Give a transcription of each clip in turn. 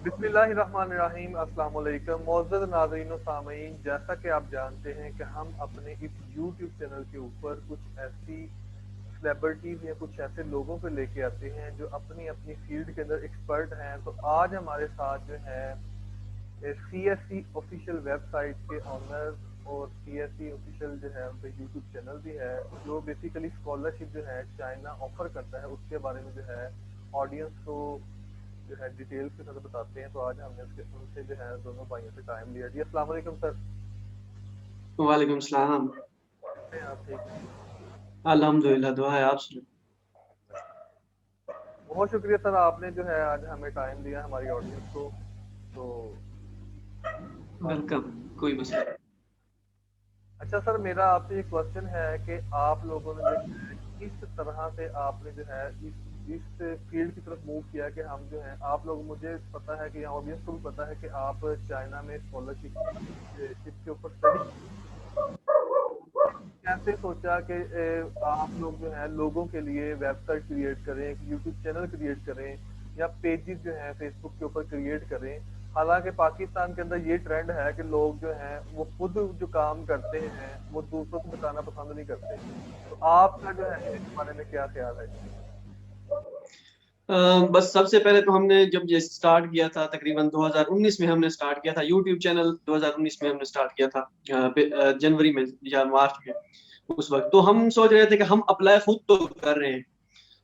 बिस्मिल्लाहिर्रहमानिर्रहीम। अस्सलाम वालेकुम मुअज़्ज़ज़ नाज़रीन व सामीन। जैसा कि आप जानते हैं कि हम अपने इस यूट्यूब चैनल के ऊपर कुछ ऐसी सेलिब्रिटीज या कुछ ऐसे लोगों को लेके आते हैं जो अपनी अपनी फील्ड के अंदर एक्सपर्ट हैं। तो आज हमारे साथ जो है सीएससी ऑफिशियल वेबसाइट के ऑनर और सीएससी ऑफिशियल जो है उनका यूट्यूब चैनल भी है, जो बेसिकली स्कॉलरशिप जो है चाइना ऑफर करता है उसके बारे में जो है ऑडियंस को जो है डिटेल्स के साथ बताते हैं। तो आज हमने उसके उनसे जो है दोनों भाइयों से टाइम लिया। जी अस्सलाम वालेकुम सर। वालेकुम सलाम। कैसे हैं आप? ठीक हैं? अल्हम्दुलिल्लाह, दुआ है, आप सुनाओ। बहुत शुक्रिया सर, आपने जो है आज हमें टाइम दिया हमारी ऑडियंस को। तो वेलकम, कोई मसला नहीं। अच्छा सर, मेरा आपसे एक क्वेश्चन है कि आप लोगों ने जो है किस तरह से आपने जो है इस फील्ड की तरफ मूव किया कि हम जो है आप लोग, मुझे पता है कि ऑडियंस को भी पता है कि आप चाइना में स्कॉलरशिप शिप के ऊपर स्टडी, कैसे सोचा कि आप लोग जो है लोगों के लिए वेबसाइट क्रिएट करें, एक यूट्यूब चैनल क्रिएट करें या पेजेस जो है फेसबुक के ऊपर क्रिएट करें। हालांकि पाकिस्तान के अंदर ये ट्रेंड है कि लोग जो हैं वो खुद जो काम करते हैं वो दूसरों को बताना पसंद नहीं करते। तो आपका जो है इस बारे में क्या ख्याल है? बस सबसे पहले तो हमने जब ये स्टार्ट किया था तकरीबन 2019 में हमने स्टार्ट किया था यूट्यूब चैनल। 2019 में हमने स्टार्ट किया था, जनवरी में या मार्च में। उस वक्त तो हम सोच रहे थे कि हम अप्लाई खुद तो कर रहे हैं,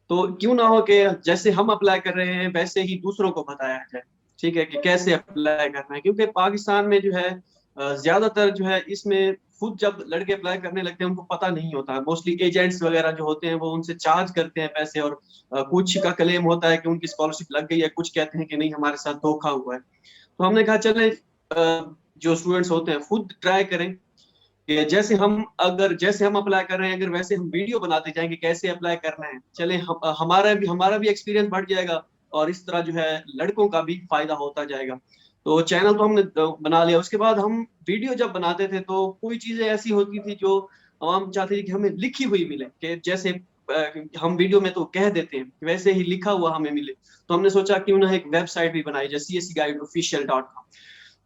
तो क्यों ना हो कि जैसे हम अप्लाई कर रहे हैं वैसे ही दूसरों को बताया जाए। ठीक है, कि कैसे अप्लाई करना है, क्योंकि पाकिस्तान में जो है ज्यादातर जो है इसमें खुद जब लड़के अप्लाई करने लगते हैं उनको पता नहीं होता। मोस्टली एजेंट्स वगैरह जो होते हैं वो उनसे चार्ज करते हैं पैसे, और कुछ का क्लेम होता है कि उनकी स्कॉलरशिप लग गई है, कुछ कहते हैं कि नहीं हमारे साथ धोखा हुआ है। तो हमने कहा चले जो स्टूडेंट्स होते हैं खुद ट्राई करें कि जैसे हम अप्लाई कर रहे हैं अगर वैसे हम वीडियो बनाते जाएंगे कैसे अप्लाई करना है, चले हमारा भी एक्सपीरियंस बढ़ जाएगा, और इस तरह जो है लड़कों का भी फायदा होता जाएगा। तो चैनल तो हमने बना लिया। उसके बाद हम वीडियो जब बनाते थे तो कोई चीजें ऐसी होती थी जो हम चाहते थे कि हमें लिखी हुई मिले, कि जैसे हम वीडियो में तो कह देते हैं वैसे ही लिखा हुआ हमें मिले। तो हमने सोचा क्यों ना एक वेबसाइट भी बनाई, जैसे cscguideofficial.com।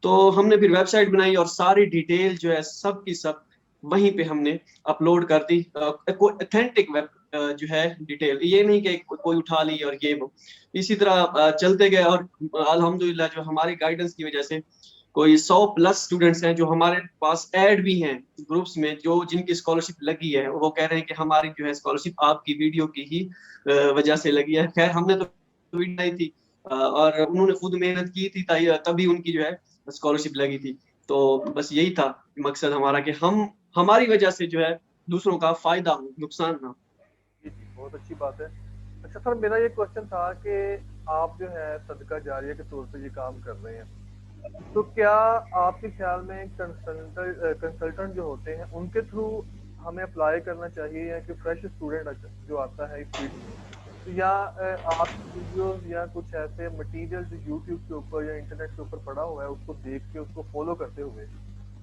तो हमने फिर वेबसाइट बनाई और सारी डिटेल जो है सब की सब वहीं पे हमने अपलोड कर दी। ऑथेंटिक वेब जो है डिटेल, ये नहीं कि कोई उठा ली और ये वो। इसी तरह चलते गए, और अल्हम्दुलिल्लाह जो हमारी गाइडेंस की वजह से कोई 100+ स्टूडेंट्स हैं जो हमारे पास ऐड भी हैं ग्रुप्स में, जो जिनकी स्कॉलरशिप लगी है वो कह रहे हैं कि हमारी जो है स्कॉलरशिप आपकी वीडियो की ही वजह से लगी है। खैर हमने तो वीडियो नहीं थी, और उन्होंने खुद मेहनत की थी तभी उनकी जो है स्कॉलरशिप लगी थी। तो बस यही था मकसद हमारा, कि हम हमारी वजह से जो है दूसरों का फायदा हो, नुकसान ना हो। जी जी, बहुत अच्छी बात है। अच्छा सर, मेरा ये क्वेश्चन था कि आप जो है सदका जारिया के तौर पे ये काम कर रहे हैं, तो क्या आपके ख्याल में कंसल्टेंट जो होते हैं उनके थ्रू हमें अप्लाई करना चाहिए, या कि फ्रेश स्टूडेंट जो आता है इस फील्ड में, तो या आपकी वीडियोस या कुछ ऐसे मटेरियल जो यूट्यूब के ऊपर या इंटरनेट के ऊपर पड़ा हुआ है उसको देख के उसको फॉलो करते हुए,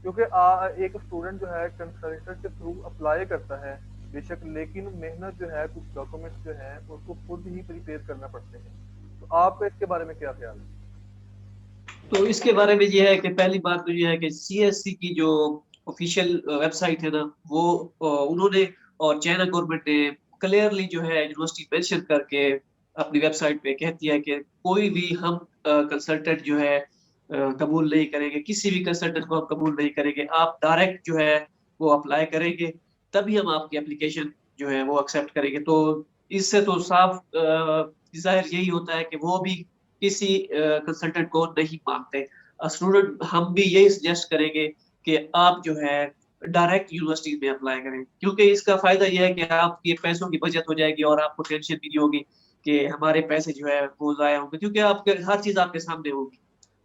क्योंकि एक स्टूडेंट जो है कंसल्टेंट के थ्रू अप्लाई करता है बेशक, लेकिन मेहनत जो है कुछ डॉक्यूमेंट्स जो है उसको खुद ही प्रिपेयर करना पड़ते हैं। तो आपका इसके बारे में क्या ख्याल है? तो इसके बारे में ये है कि पहली बात तो ये है कि सीएससी की जो ऑफिशियल वेबसाइट है ना, वो उन्होंने और चाइना गवर्नमेंट ने क्लियरली जो है यूनिवर्सिटी मेंशन करके अपनी वेबसाइट पे कहती है कि कोई भी हम कंसल्टेंट जो है कबूल नहीं करेंगे, किसी भी कंसल्टेंट को हम कबूल नहीं करेंगे। आप डायरेक्ट जो है वो अप्लाई करेंगे, तभी हम आपकी एप्लीकेशन जो है वो एक्सेप्ट करेंगे। तो इससे तो साफ जाहिर यही होता है कि वो भी किसी कंसल्टेंट को नहीं मानते। स्टूडेंट हम भी यही सजेस्ट करेंगे कि आप जो है डायरेक्ट यूनिवर्सिटी में अप्लाई करें, क्योंकि इसका फायदा यह है कि आपकी पैसों की बचत हो जाएगी और आपको टेंशन भी नहीं होगी कि हमारे पैसे जो है वो जाया होंगे, क्योंकि आपके हर चीज आपके सामने होगी।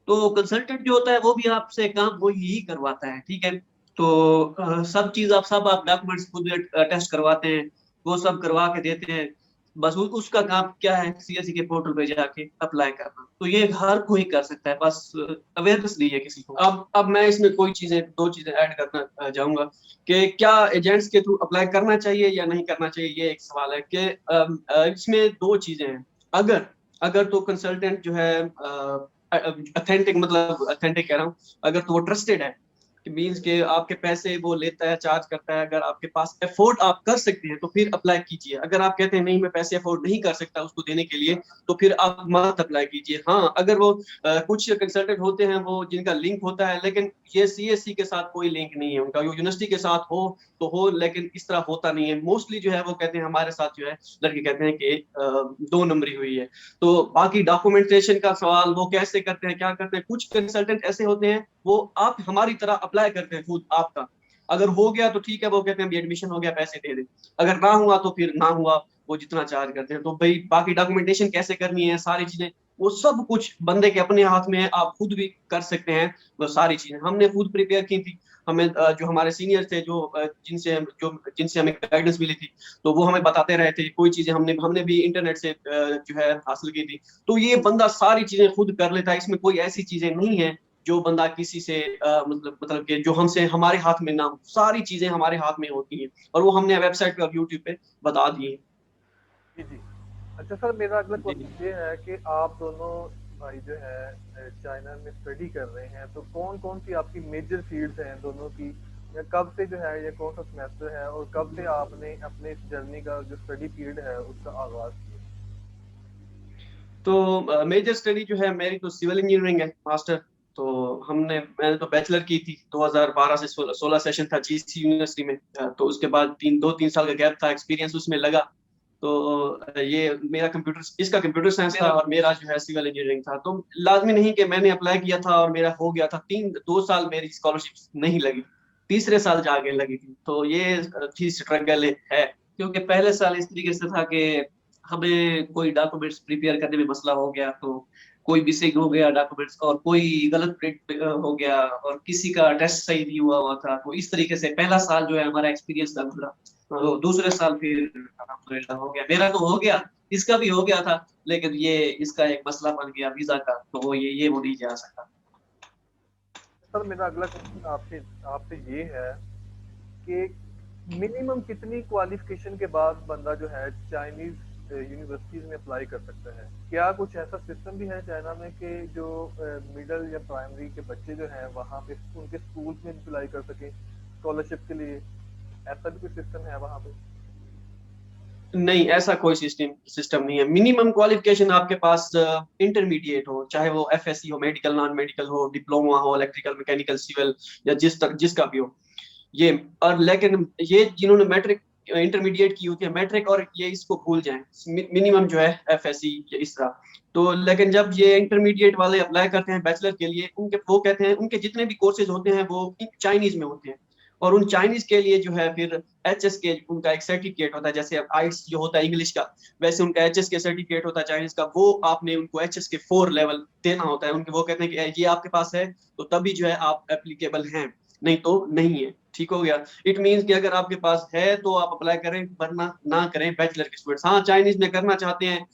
तो कंसल्टेंट जो होता है वो भी आपसे काम वो ही करवाता है, ठीक है। तो सब चीज आप डॉक्यूमेंट्स खुद टेस्ट करवाते हैं, वो सब करवा के देते हैं। बस उसका काम क्या है, सीएससी के पोर्टल पे जाके अप्लाई करना। तो ये हर कोई कर सकता है, बस अवेयरनेस नहीं है किसी को। अब मैं इसमें दो चीजें ऐड करना चाहूंगा कि क्या एजेंट्स के थ्रू अप्लाई करना चाहिए या नहीं करना चाहिए। ये एक सवाल है कि इसमें दो चीजें हैं। अगर अगर तो कंसल्टेंट जो है ऑथेंटिक, मतलब ऑथेंटिक कह रहा हूँ, अगर तो वो ट्रस्टेड है, कि मीन्स के आपके पैसे वो लेता है, चार्ज करता है, अगर आपके पास अफोर्ड आप कर सकते हैं तो फिर अप्लाई कीजिए। अगर आप कहते हैं नहीं मैं पैसे अफोर्ड नहीं कर सकता उसको देने के लिए, तो फिर आप मत अप्लाई कीजिए। हाँ, अगर वो कुछ कंसल्टेंट होते हैं वो जिनका लिंक होता है, लेकिन ये सीएससी के साथ कोई लिंक नहीं है उनका, यूनिवर्सिटी के साथ हो तो हो, लेकिन इस तरह होता नहीं है मोस्टली। जो है वो कहते हैं हमारे साथ जो है लड़के कहते हैं कि 2 नंबरी हुई है। तो बाकी डॉक्यूमेंटेशन का सवाल, वो कैसे करते हैं क्या करते हैं, कुछ कंसल्टेंट ऐसे होते हैं वो आप हमारी तरह अप्लाई करते हैं खुद आपका, अगर हो गया तो ठीक है, वो कहते हैं एडमिशन हो गया पैसे दे दे, अगर ना हुआ तो फिर ना हुआ, वो जितना चार्ज करते हैं। तो भाई बाकी डॉक्यूमेंटेशन कैसे करनी है, सारी चीजें वो सब कुछ बंदे के अपने हाथ में है, आप खुद भी कर सकते हैं। वो सारी चीजें हमने खुद प्रिपेयर की थी। हमें जो हमारे सीनियर थे, जिनसे हमें गाइडेंस मिली थी, तो वो हमें बताते रहे थे, कोई चीजें हमने हमने भी इंटरनेट से जो है हासिल की थी। तो ये बंदा सारी चीजें खुद कर लेता है, इसमें कोई ऐसी चीजें नहीं है जो बंदा किसी से मतलब कि जो हमसे हमारे हाथ में ना हो, सारी चीजें हमारे हाथ में होती हैं, और वो हमने वेबसाइट पे और यूट्यूब पे बता दी है। जी जी। अच्छा सर, मेरा अगला जी। क्वेश्चन ये है कि आप दोनों भाई जो है चाइना में स्टडी कर रहे हैं, तो कौन कौन सी आपकी मेजर फील्ड्स हैं दोनों की, या कब से जो है, ये कौन सा सेमेस्टर है, और कब से आपने अपने इस जर्नी का जो स्टडी पीरियड है उसका आगाज किया? तो मेजर स्टडी जो है मेरी तो सिविल इंजीनियरिंग है, मास्टर। तो मैंने तो बैचलर की थी 2012 से 16 सेशन था जीसी यूनिवर्सिटी में। तो उसके बाद 3 साल का गैप था, एक्सपीरियंस उसमें लगा। तो ये मेरा कंप्यूटर इसका कंप्यूटर साइंस था और मेरा जो है सिविल इंजीनियरिंग था। तो लाजमी नहीं कि मैंने अप्लाई किया था और मेरा हो गया था, 2 साल मेरी स्कॉलरशिप नहीं लगी, तीसरे साल जाके लगी थी। तो ये थी स्ट्रगल है, क्योंकि पहले साल इस तरीके से था कि हमें कोई डॉक्यूमेंट्स प्रिपेयर करने में मसला हो गया, तो कोई मिसिंग हो गया डॉक्यूमेंट्स, और कोई गलत प्रिंट हो गया, और किसी का टेस्ट सही नहीं हुआ हुआ था। तो इस तरीके से पहला साल जो है हमारा एक्सपीरियंस का गुजरा। तो दूसरे साल फिर अल्हम्दुलिल्लाह हो गया, मेरा तो हो गया, इसका भी हो गया था, लेकिन ये इसका एक मसला बन गया वीजा का, तो वो ये वो नहीं जा सकता। सर मेरा अगला क्वेश्चन आपसे आपसे ये है कि मिनिमम कितनी क्वालिफिकेशन के बाद बंदा जो है चाइनीज यूनिवर्सिटीज में अप्लाई कर सकता है? क्या कुछ ऐसा सिस्टम भी है चाइना में कि जो मिडिल या प्राइमरी के बच्चे जो हैं वहाँ पे उनके स्कूल्स में अप्लाई कर सकें स्कॉलरशिप के लिए? ऐसा भी कोई सिस्टम है वहाँ पे? नहीं, ऐसा कोई सिस्टम सिस्टम नहीं है। मिनिमम क्वालिफिकेशन आपके पास इंटरमीडिएट हो, चाहे वो एफएससी हो, मेडिकल नॉन मेडिकल हो, डिप्लोमा हो, इलेक्ट्रिकल मैकेनिकल सिविल, या जिसका भी हो ये। और लेकिन ये जिन्होंने मैट्रिक इंटरमीडिएट की होती है, मैट्रिक और ये इसको भूल जाएं, मिनिमम जो है एफएससी या इस तरह। तो लेकिन जब ये इंटरमीडिएट वाले अप्लाई करते हैं बैचलर के लिए, उनके वो कहते हैं उनके जितने भी कोर्सेज होते हैं वो चाइनीज में होते हैं, और उन चाइनीज के लिए जो है फिर एचएस के उनका एक सर्टिफिकेट होता है, जैसे आइट्स जो होता है इंग्लिश का, वैसे उनका एचएस के सर्टिफिकेट होता है चाइनीज का, वो आपने उनको एचएस के 4 लेवल देना होता है उनके। वो कहते हैं कि ये आपके पास है तो तभी जो है आप एप्लीकेबल हैं, नहीं तो नहीं है। ठीक हो गया। इट मीन्स कि अगर आपके पास है तो आप अप्लाई करें, वरना ना करें बैचलर के स्टूडेंट्स। हाँ, चाइनीज में करना चाहते हैं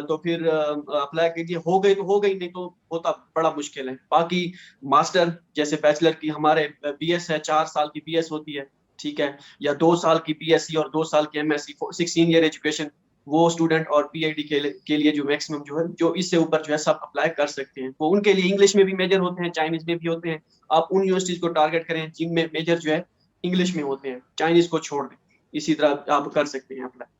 तो फिर अप्लाई कीजिए, हो गई तो हो गई, नहीं तो होता बड़ा मुश्किल है। बाकी मास्टर जैसे बैचलर की हमारे बीएस है, 4 साल की बीएस होती है, ठीक है, या 2 साल की बीएससी और 2 साल की एमएससी, 16 ईयर एजुकेशन, वो स्टूडेंट और पीएचडी के लिए जो मैक्सिमम जो है, जो इससे ऊपर जो है सब अप्लाई कर सकते हैं। वो उनके लिए इंग्लिश में भी मेजर होते हैं, चाइनीज में भी होते हैं। आप उन यूनिवर्सिटीज को टारगेट करें जिनमें मेजर जो है इंग्लिश में होते हैं, चाइनीज को छोड़ दें। इसी तरह आप कर सकते हैं अप्लाई।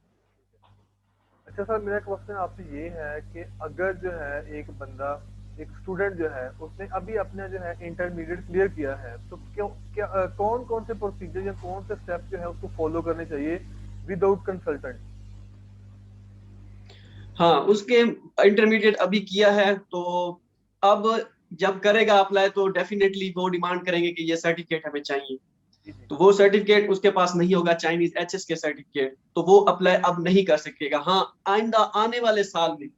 अच्छा सर, मेरा क्वेश्चन आपसे ये है कि अगर जो है एक बंदा, एक स्टूडेंट जो है, उसने अभी अपने जो है इंटरमीडिएट क्लियर किया है, तो क्यों क्या कौन कौन से प्रोसीजर या कौन से स्टेप जो है उसको फॉलो करने चाहिए विदाउट कंसल्टेंट? हाँ, उसके इंटरमीडिएट अभी किया है तो अब जब करेगा अप्लाई तो डेफिनेटली वो डिमांड करेंगे कि ये सर्टिफिकेट हमें चाहिए। जी जी। तो वो सर्टिफिकेट उसके पास नहीं होगा, चाइनीज एचएस के सर्टिफिकेट, तो वो अप्लाई अब नहीं कर सकेगा। हाँ, आइंदा आने वाले साल में,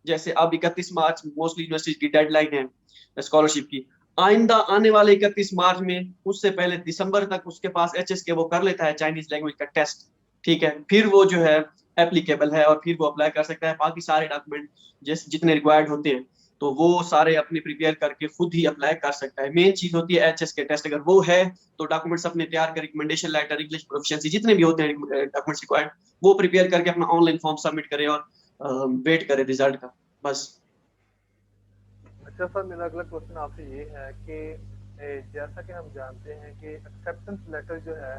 जैसे अब 31 मार्च मोस्टली यूनिवर्सिटी की डेडलाइन है स्कॉलरशिप की, आइंदा आने वाले 31 मार्च में, उससे पहले दिसंबर तक उसके पास एचएस के वो कर लेता है चाइनीज लैंग्वेज का टेस्ट, ठीक है, फिर वो जो है एप्लीकेबल है और फिर वो अप्लाई कर सकता है। बाकी सारे डॉक्यूमेंट जैसे जितने रिक्वायर्ड होते हैं तो वो सारे अपने प्रिपेयर करके खुद ही अप्लाई कर सकता है। मेन चीज होती है एचएस के टेस्ट, अगर वो है तो डॉक्यूमेंट्स अपने तैयार कर, रिकमेंडेशन लेटर, इंग्लिश प्रोफिशिएंसी, जितने भी होते हैं डॉक्यूमेंट्स रिक्वायर्ड, वो प्रिपेयर करके अपना ऑनलाइन फॉर्म सबमिट करे और वेट करे रिजल्ट का, बस। अच्छा सर, मेरा अगला क्वेश्चन आपसे ये है कि जैसा कि हम जानते हैं कि एक्सेप्टेंस लेटर जो है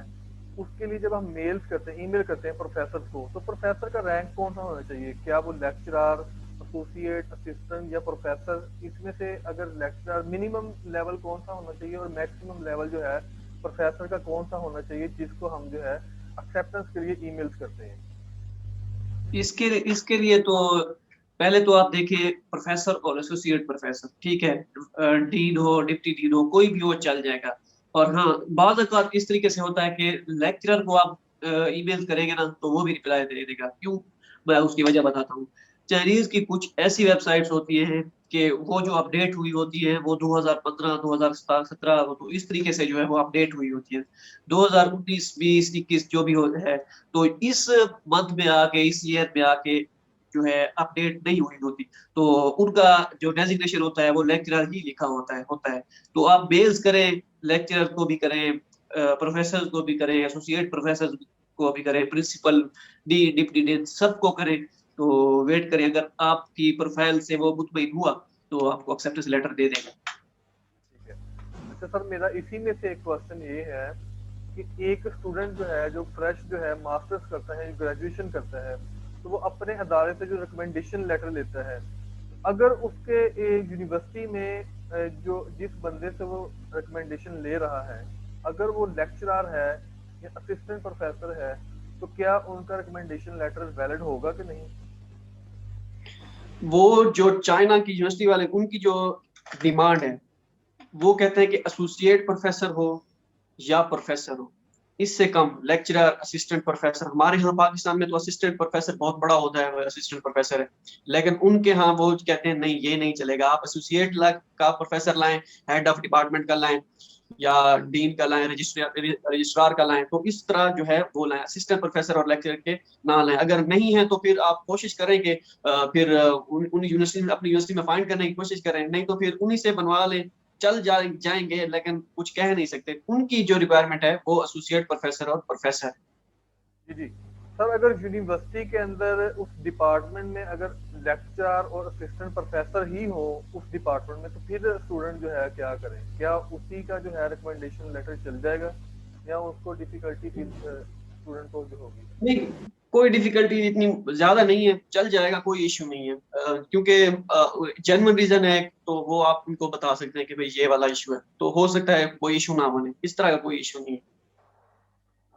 उसके लिए जब हम मेल्स करते हैं, ईमेल करते हैं प्रोफेसर को, तो प्रोफेसर का रैंक कौन सा होना चाहिए? क्या वो लेक्चरर, एसोसिएट, असिस्टेंट या प्रोफेसर? इसमें से अगर लेक्चरर, मिनिमम लेवल कौन सा होना चाहिए और मैक्सिमम लेवल जो है प्रोफेसर का कौन सा होना चाहिए जिसको हम जो है एक्सेप्टेंस के लिए ईमेल्स करते हैं? इसके इसके लिए तो पहले तो आप देखिए प्रोफेसर और एसोसिएट प्रोफेसर, ठीक है, डीन हो डिप्टी डीन हो कोई भी हो चल जाएगा। और हाँ, बाद औक़ात इस तरीके से होता है कि लेक्चरर को आप ईमेल करेंगे ना तो वो भी रिप्लाई दे देगा। क्यों? मैं उसकी वजह बताता हूँ। चाइनीज की कुछ ऐसी वेबसाइट्स होती हैं कि वो जो अपडेट हुई होती है वो 2015 2017 तो इस तरीके से जो है वो अपडेट हुई होती है। 2019 20 21 जो भी है, तो इस मंथ में आके, इस ईयर में आके जो है अपडेट नहीं हुई होती, तो उनका जो डेजिग्नेशन होता है वो लेक्चरर ही लिखा होता है। तो आप मेल्स करें, लेक्चरर को भी करें, प्रोफेसर को भी करें, एसोसिएट प्रोफेसर को भी करें, प्रिंसिपल, डी डिप्टी डीन सबको करें। तो वेट करें, अगर आपकी प्रोफाइल से वो मुतमईन हुआ तो आपको एक्सेप्टेंस लेटर दे देगा। ठीक है। अच्छा सर, मेरा इसी में से एक क्वेश्चन ये है कि एक स्टूडेंट जो है, जो फ्रेश जो है मास्टर्स करता है, ग्रेजुएशन करता है, तो वो अपने अदारे से जो रिकमेंडेशन लेटर लेता है, अगर उसके यूनिवर्सिटी में जो जिस बंदे से वो रिकमेंडेशन ले रहा है, अगर वो लेक्चरर है या असिस्टेंट प्रोफेसर है, तो क्या उनका रिकमेंडेशन लेटर वैलिड होगा कि नहीं? वो जो चाइना की यूनिवर्सिटी वाले, उनकी जो डिमांड है वो कहते हैं कि एसोसिएट प्रोफेसर हो या प्रोफेसर हो, इससे कम लेक्चरर, असिस्टेंट प्रोफेसर। हमारे यहाँ पाकिस्तान में तो असिस्टेंट प्रोफेसर बहुत बड़ा होता है, वो असिस्टेंट प्रोफेसर है। लेकिन उनके यहाँ वो कहते हैं नहीं, ये नहीं चलेगा, आप एसोसिएट का प्रोफेसर लाएं, हेड ऑफ डिपार्टमेंट का लाएं, या डीन का लाएं, रजिस्ट्रार का लाएं। तो इस तरह जो है वो लाएं, असिस्टेंट प्रोफेसर और लेक्चरर के ना लाएं। अगर नहीं है तो फिर आप कोशिश करें कि फिर उन यूनिवर्सिटी में, अपनी यूनिवर्सिटी में फाइंड करने की कोशिश करें, नहीं तो फिर उन्हीं से बनवा लें। जाएंगे, लेकिन कुछ कह नहीं सकते। उनकी जो रिक्वायरमेंट है वो एसोसिएट प्रोफेसर और प्रोफेसर। जी जी। सर, अगर यूनिवर्सिटी के अंदर उस डिपार्टमेंट में अगर लेक्चरर और असिस्टेंट प्रोफेसर ही हो उस डिपार्टमेंट में, तो फिर स्टूडेंट जो है क्या करें? क्या उसी का जो है रिकमेंडेशन लेटर चल जाएगा या उसको डिफिकल्टी फिर स्टूडेंट को जो होगी? नहीं, कोई डिफिकल्टी इतनी ज्यादा नहीं है, चल जाएगा, कोई इश्यू नहीं है। क्योंकि जेन्युइन रीजन है तो वो आप उनको बता सकते हैं कि भाई ये वाला इशू है, तो हो सकता है कोई इशू ना बने। इस तरह का कोई इशू नहीं है।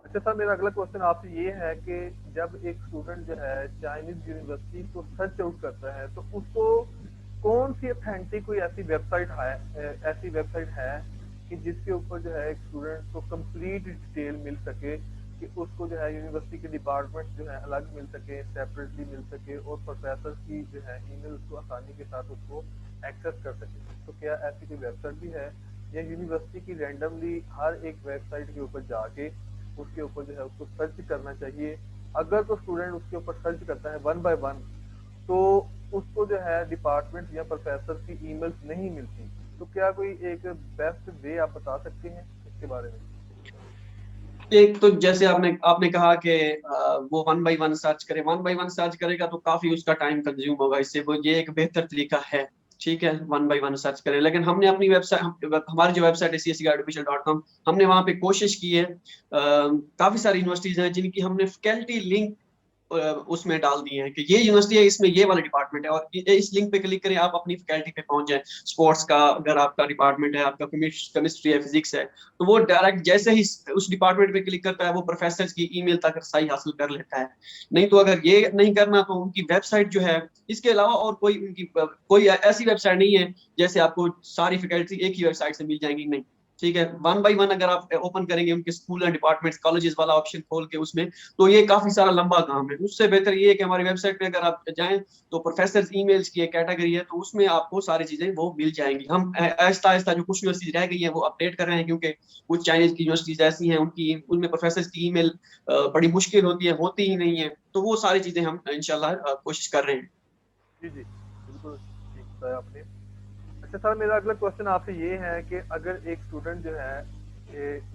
अच्छा सर, मेरा अगला क्वेश्चन आपसे ये है कि जब एक स्टूडेंट जो है चाइनीज यूनिवर्सिटी को सर्च आउट करता है, तो उसको कौन सी अथेंटिक कोई ऐसी वेबसाइट है कि जिसके ऊपर जो है एक स्टूडेंट को कंप्लीट डिटेल मिल सके, कि उसको जो है यूनिवर्सिटी के डिपार्टमेंट जो है अलग मिल सके, सेपरेटली मिल सके, और प्रोफेसर की जो है ईमेल उसको आसानी के साथ उसको एक्सेस कर सके? तो क्या ऐसी कोई वेबसाइट भी है या यूनिवर्सिटी की रैंडमली हर एक वेबसाइट के ऊपर जाके उसके ऊपर जो है उसको सर्च करना चाहिए? अगर तो स्टूडेंट उसके ऊपर सर्च करता है वन बाय वन, तो उसको जो है डिपार्टमेंट या प्रोफेसर की ईमेल्स नहीं मिलती, तो क्या कोई एक बेस्ट वे आप बता सकते हैं इसके बारे में? एक तो जैसे आपने आपने कहा कि वो वन बाय वन सर्च करे, वन बाय वन सर्च करेगा तो काफी उसका टाइम कंज्यूम होगा। इससे वो ये एक बेहतर तरीका है, ठीक है, वन बाय वन सर्च करें। लेकिन हमने अपनी वेबसाइट, हमारी जो वेबसाइट है cscartificial.com, हमने वहां पे कोशिश की है। काफी सारी यूनिवर्सिटीज हैं जिनकी हमने फैकल्टी लिंक उसमें डाल दिए हैं कि ये यूनिवर्सिटी है, इसमें ये वाला डिपार्टमेंट है, और इस लिंक पे क्लिक करें, आप अपनी फैकल्टी पे पहुंच जाए। स्पोर्ट्स का अगर आपका डिपार्टमेंट है, आपका केमिस्ट्री है, फिजिक्स है, तो वो डायरेक्ट जैसे ही उस डिपार्टमेंट पे क्लिक करता है वो प्रोफेसर की ईमेल तक रसाई हासिल कर लेता है। नहीं तो अगर ये नहीं करना तो उनकी वेबसाइट जो है, इसके अलावा और कोई ऐसी वेबसाइट नहीं है जैसे आपको सारी फैकल्टी एक ही वेबसाइट से मिल जाएंगी, नहीं। ठीक है, वन बाय वन अगर आप ओपन करेंगे उनके स्कूल एंड डिपार्टमेंट्स, कॉलेजेस वाला ऑप्शन खोल के उसमें, तो ये काफी सारा लंबा काम है। उससे बेहतर ये है कि हमारी वेबसाइट पे अगर आप जाएं तो प्रोफेसर ईमेल्स की एक कैटेगरी है, तो उसमें आपको सारी चीजें वो मिल जाएंगी। हम आहिस्ता आहिस्ता जो कुछ यूनिवर्सिटीज रह गई है वो अपडेट कर रहे हैं, क्योंकि कुछ चाइनीज की यूनिवर्सिटीज ऐसी हैं उनकी उनमें प्रोफेसर की ईमेल बड़ी मुश्किल होती ही नहीं है। तो वो सारी चीजें हम इंशाल्लाह कोशिश कर रहे हैं। जी जी, बिल्कुल ठीक बताया आपने। अच्छा सर, मेरा अगला क्वेश्चन आपसे ये है कि अगर एक स्टूडेंट जो है